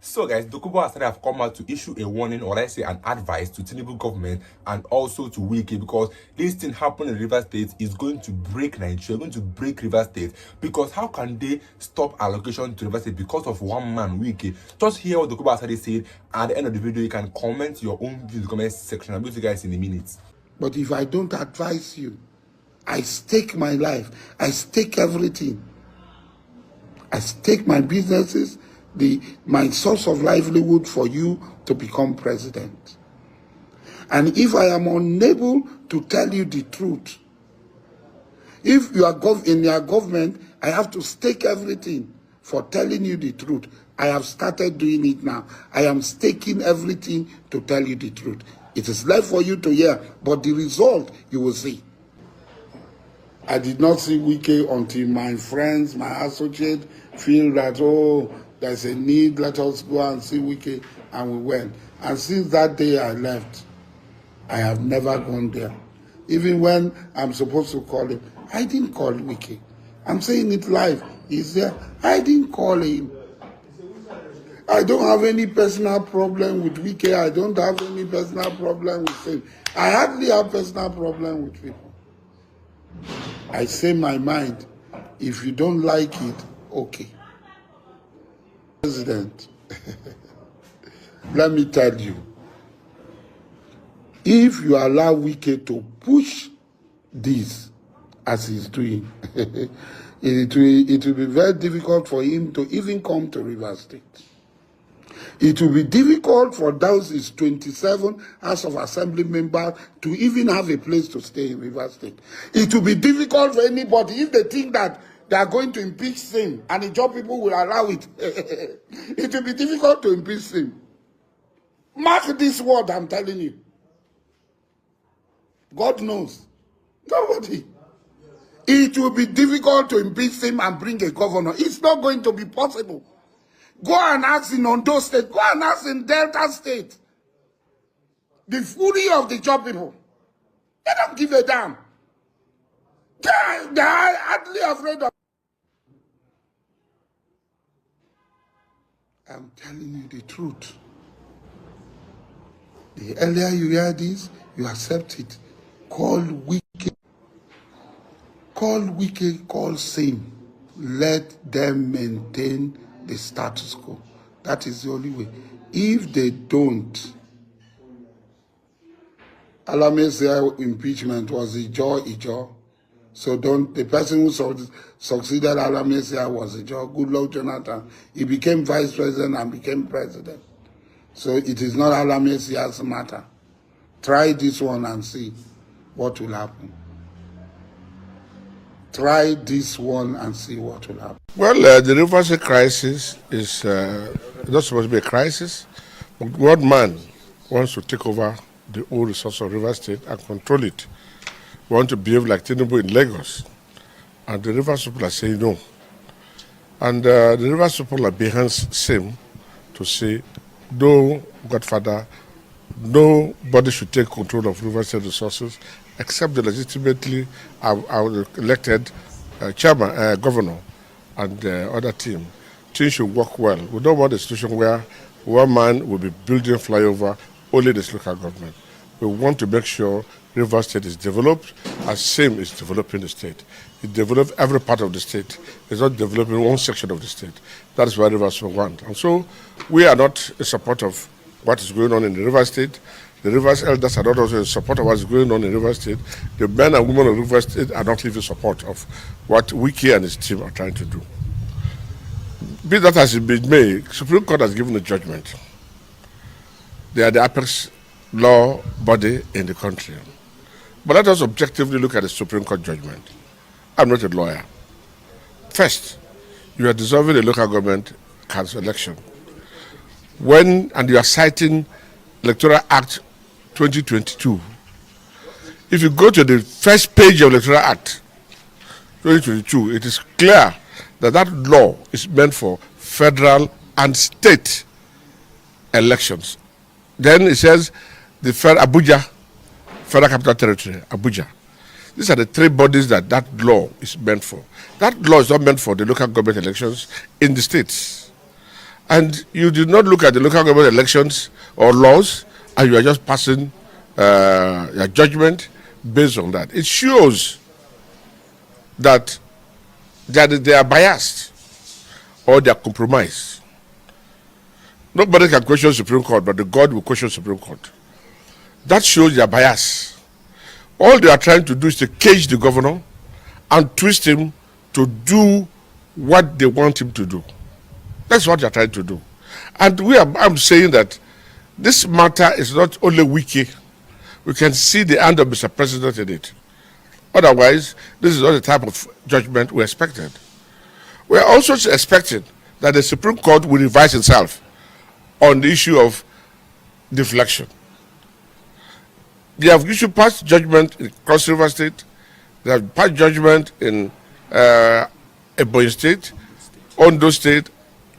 So guys, Dokubo Asari have come out to issue a warning, or let's say an advice to Tinubu government and also to Wike, because this thing happened in Rivers State is going to break Nigeria, going to break Rivers State. Because how can they stop allocation to Rivers State because of one man, Wike? Just hear what Dokubo Asari said. At the end of the video, you can comment your own views in the comment section. I'll be with you guys in a minute. But if I don't advise you, I stake my life, I stake everything. I stake my businesses, my source of livelihood for you to become president. And if I am unable to tell you the truth, if you are in your government, I have to stake everything for telling you the truth. I have started doing it now. I am staking everything to tell you the truth. It is left for you to hear, but the result you will see. I did not see Wike until my friends, my associates feel that, oh, there's a need, let us go and see Wike, and we went. And since that day I left, I have never gone there. Even when I'm supposed to call him, I didn't call Wike. I'm saying it live. He's there. I didn't call him. I don't have any personal problem with Wike. I don't have any personal problem with him. I hardly have personal problem with people. I say my mind. If you don't like it, okay. President, let me tell you, if you allow Wike to push this as he's doing, it will be very difficult for him to even come to Rivers State. It will be difficult for those his 27 House of Assembly members to even have a place to stay in Rivers State. It will be difficult for anybody if they think that they are going to impeach him and the job people will allow it. It will be difficult to impeach him. Mark this word I'm telling you. God knows. Nobody. It will be difficult to impeach him and bring a governor. It's not going to be possible. Go and ask in Ondo State. Go and ask in Delta State. The fury of the job people. They don't give a damn. They are hardly afraid of. I'm telling you the truth. The earlier you hear this, you accept it. Call Wike. Call Wike, call same. Let them maintain the status quo. That is the only way. If they don't, Asari impeachment was Ijo. So the person who succeeded Asari was Ijo. Goodluck Jonathan. He became vice president and became president. So it is not Asari's matter. Try this one and see what will happen. Try this one and see what will happen. Well, the Rivers State crisis is not supposed to be a crisis. But one man wants to take over the old resource of Rivers State and control it. We want to behave like Tinubu in Lagos. And the Rivers people are saying no. And the Rivers people are behind same to say, no, Godfather, nobody should take control of Rivers State resources except the legitimately elected chairman, governor, and the other team. Things should work well. We don't want a situation where one man will be building flyover only this local government. We want to make sure Rivers State is developed as same is developing the state. It develops every part of the state. It's not developing one section of the state. That is what Rivers want. And so we are not in support of what is going on in the Rivers State. The Rivers elders are not also in support of what is going on in Rivers State. The men and women of Rivers State are not even support of what Wike and his team are trying to do. Be that as it be may, Supreme Court has given a judgment. They are the apex law body in the country. But let us objectively look at the Supreme Court judgment. I'm not a lawyer. First, you are dissolving a local government council election. And you are citing Electoral Act 2022. If you go to the first page of Electoral Act 2022, it is clear that that law is meant for federal and state elections. Then it says the Abuja, Federal Capital Territory, Abuja. These are the three bodies that law is meant for. That law is not meant for the local government elections in the states. And you did not look at the local government elections or laws, and you are just passing your judgment based on that. It shows that they are biased or they are compromised. Nobody can question Supreme Court, but the God will question Supreme Court. That shows their bias. All they are trying to do is to cage the governor and twist him to do what they want him to do. That's what they're trying to do. And I'm saying that this matter is not only Wike. We can see the hand of Mr. President in it. Otherwise, this is not the type of judgment we expected. We are also expecting that the Supreme Court will revise itself on the issue of deflection. They have issued past judgment in Cross River State. They have passed judgment in Ebonyi State, Ondo State,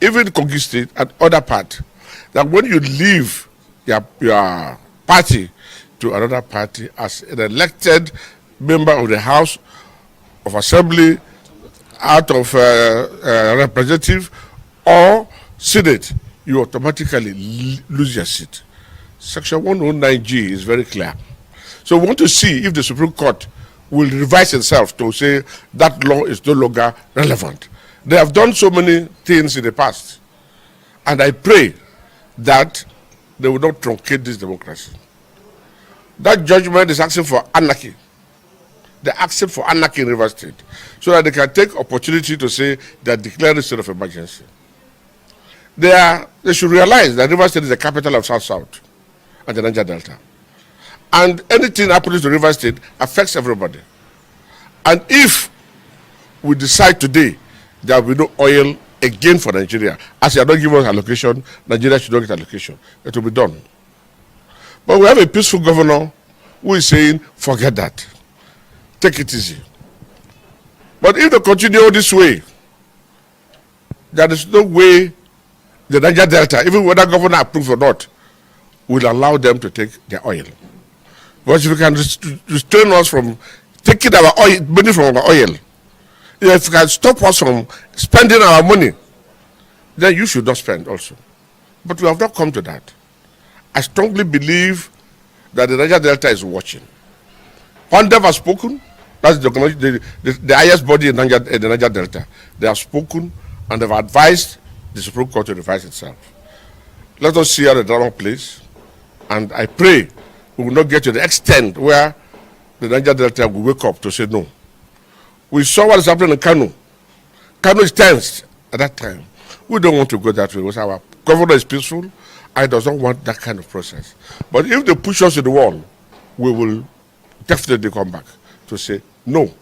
even Kogi State and other parts. That when you leave your party to another party as an elected member of the House of Assembly, out of representative or Senate, you automatically lose your seat. Section 109G is very clear. So we want to see if the Supreme Court will revise itself to say that law is no longer relevant. They have done so many things in the past. And I pray that they will not truncate this democracy. That judgment is asking for anarchy. They're asking for anarchy in River State so that they can take opportunity to say they are declaring a state of emergency. They should realize that River State is the capital of South-South and the Niger Delta. And anything happening to River State affects everybody. And if we decide today there will be no oil again for Nigeria, as they are not giving us allocation, Nigeria should not get allocation. It will be done. But we have a peaceful governor who is saying, forget that. Take it easy. But if they continue this way, there is no way the Niger Delta, even whether governor approves or not, will allow them to take their oil. But if you can restrain us from taking our oil, money from our oil, if you can stop us from spending our money, then you should not spend also. But we have not come to that. I strongly believe that the Niger Delta is watching. Pandev has spoken. That's the highest body in the Niger Delta. They have spoken and have advised the Supreme Court to revise itself. Let us see how the drama plays. And I pray we will not get to the extent where the Niger Delta will wake up to say no. We saw what is happening in Kano. Kano is tensed at that time. We don't want to go that way because our governor is peaceful. I does not want that kind of process. But if they push us to the wall, we will definitely come back to say no.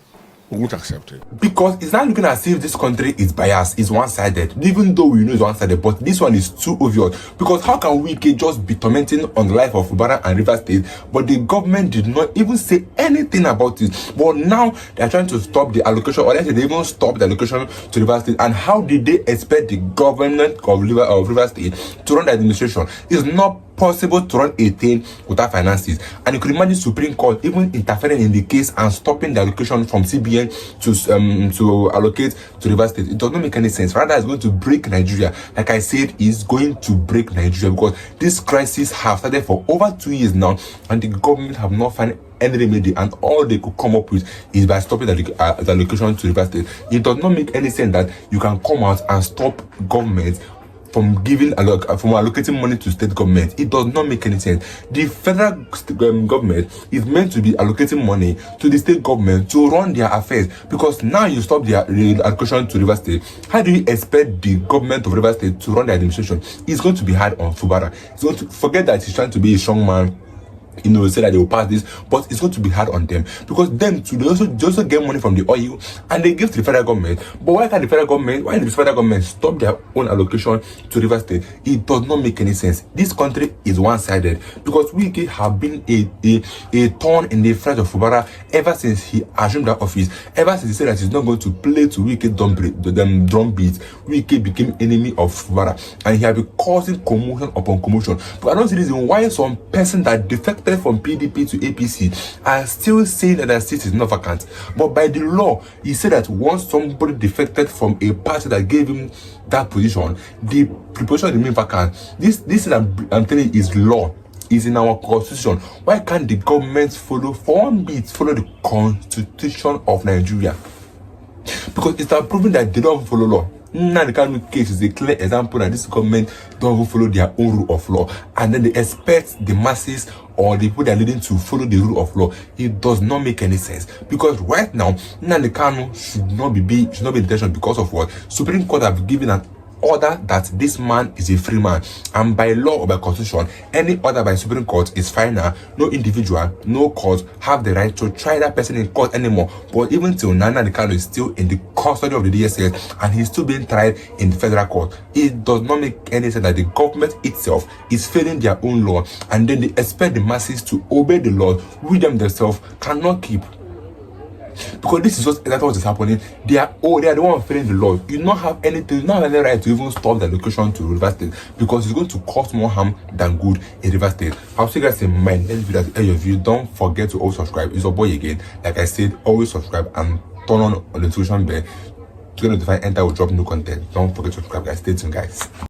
We won't accept it. Because it's not looking as if this country is biased, is one-sided, even though we know it's one-sided, but this one is too obvious. Because how can we just be tormenting on the life of Fubara and River State, but the government did not even say anything about it? But now they are trying to stop the allocation, or they even stop the allocation to River State. And how did they expect the government of River State to run the administration? It's not possible to run a thing without finances. And you could imagine Supreme Court even interfering in the case and stopping the allocation from CBN to allocate to River State. It does not make any sense. Rather, it's going to break Nigeria. Like I said, it's going to break Nigeria because this crisis has started for over 2 years now, and the government have not found any remedy, and all they could come up with is by stopping the allocation to River State. It does not make any sense that you can come out and stop government from allocating money to state government. It does not make any sense. The federal government is meant to be allocating money to the state government to run their affairs, because now you stop the allocation to River State. How do you expect the government of River State to run the administration? It's going to be hard on Fubara. It's going to forget that he's trying to be a strong man, say that they will pass this, but it's going to be hard on them because them too, they also get money from the oil and they give to the federal government. But why did the federal government stop their own allocation to River State? It does not make any sense. This country is one-sided because Wike have been a thorn in the front of Fubara ever since he assumed that office. Ever since he said that he's not going to play to Wike drum beats, Wike became enemy of Fubara, and he has been causing commotion upon commotion. But I don't see reason why some person that defected defected from PDP to APC are still saying that their seat is not vacant. But by the law, he said that once somebody defected from a party that gave him that position, the position remains vacant. This is I'm telling you is law. Is in our constitution. Why can't the government follow the constitution of Nigeria? Because it's proving that they don't follow law. Now the Kanu case is a clear example that this government don't even follow their own rule of law, and then they expect the masses or the people that are leading to follow the rule of law. It does not make any sense, because right now Nnamdi Kanu should not be in detention because of what? Supreme Court have given an order that this man is a free man, and by law or by constitution, any order by Supreme Court is final. No individual, no court have the right to try that person in court anymore. But even till Nnamdi Kanu is still in the custody of the DSS and he's still being tried in the federal court, it does not make any sense that the government itself is failing their own law, and then they expect the masses to obey the law which them themselves cannot keep. Because this is just exactly what is happening. They are the one failing the law. You don't have anything, you don't have any right to even stop the allocation to River State, because it's going to cause more harm than good in River State. I'll see you guys in mind. Let's do that. Any of you, don't forget to always subscribe. It's your boy again. Like I said, always subscribe and turn on the notification bell to get notified. Enter will drop new content. Don't forget to subscribe, guys. Stay tuned, guys.